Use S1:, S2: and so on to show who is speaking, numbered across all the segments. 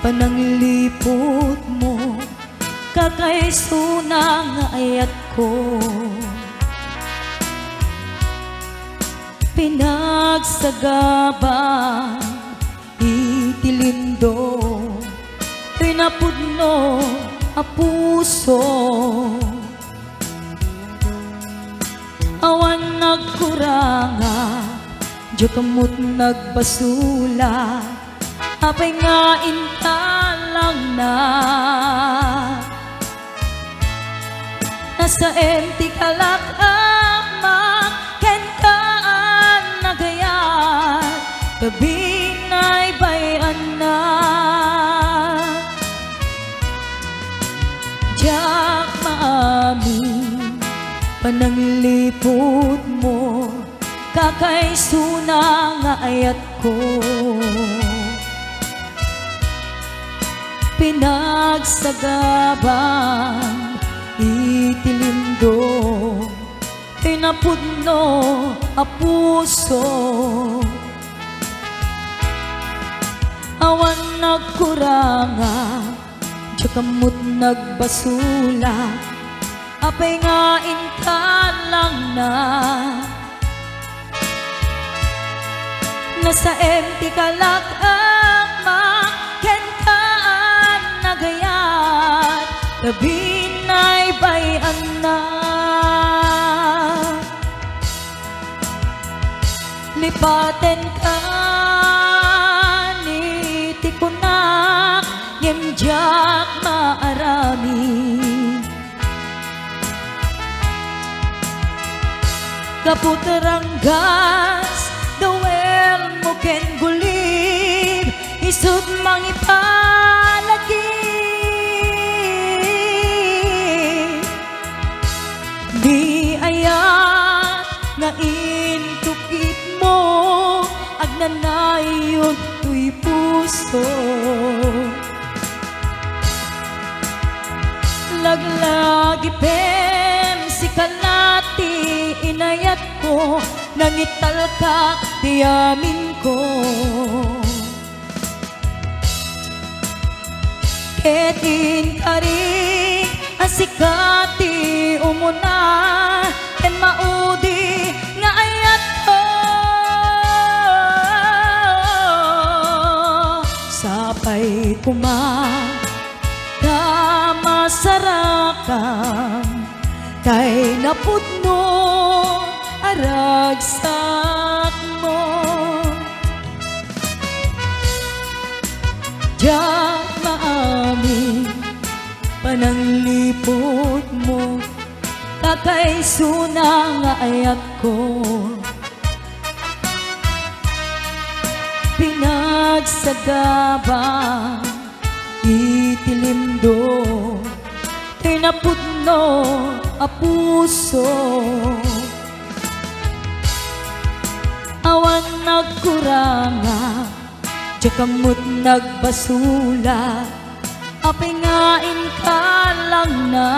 S1: pananglipot mo kakaiso ng ayat ko. Pinagsagabang itilindo pinapudno a puso. Awan nagkuranga diyo kamot nagbasula apay nga intalang na nasa empty kalakama ken kaan nagayat gabi na'y bayan na. Diyak maamin pananglipot mo kakaiso ng ayat ko. Pinagsagabang itilindo pinapudno a puso. Awan nagkuranga diyo kamot nagbasula apay nga intalang na nasa empty kalakama ken kaan nagayat gabi na'y bayan na. Lipaten ka niti ko na ngimjak maarami kaputeranggas dawel mo ken gulib isut mangipalagi di ayat nga intukit mo agnanayon tuy puso. Laglagi pem si kalati inayat ko nangital ka tiyamin ko. Ketin kari asikati umuna en maudi nga ayat ko. Sapay kuma masarakan kay napudno aragsak mo. Diyak maamin pananglipot mo kakaiso ng ayat ko. Pinagsagabang itilindo pinapudno a puso. Awan nagkuranga diyo kamot nagbasula apay nga intalang na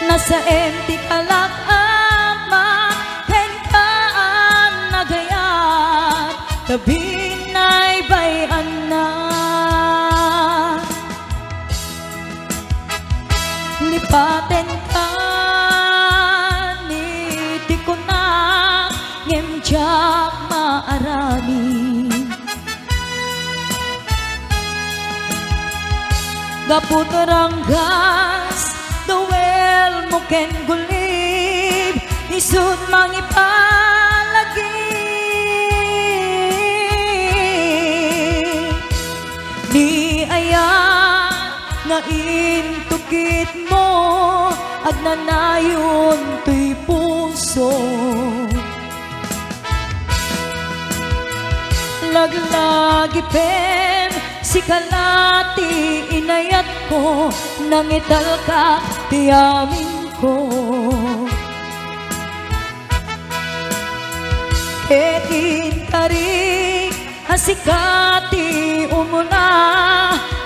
S1: nasa empty kalakama ken kaan nagayat gabi na'y bayan na. Lipaten ka niti ko na ngimjak maarami gaputeranggas dawel mo ken gulib isut mangipalagi di ayat nga intukit mo agnanayon tuy puso. Laglagi pen si kalati inayat ko nangital ka tiyamin ko. Ketin kari asikati umuna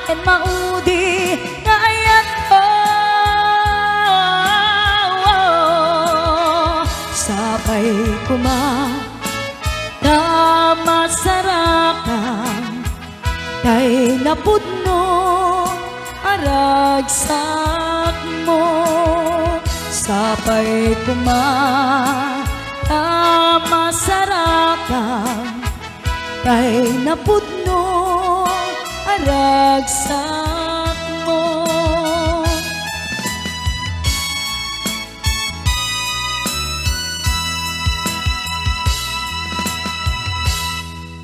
S1: en maudi nga ayat ko. Sapay kuma na masarakan napudno aragsak mo sapay masarakan kay napudno aragsak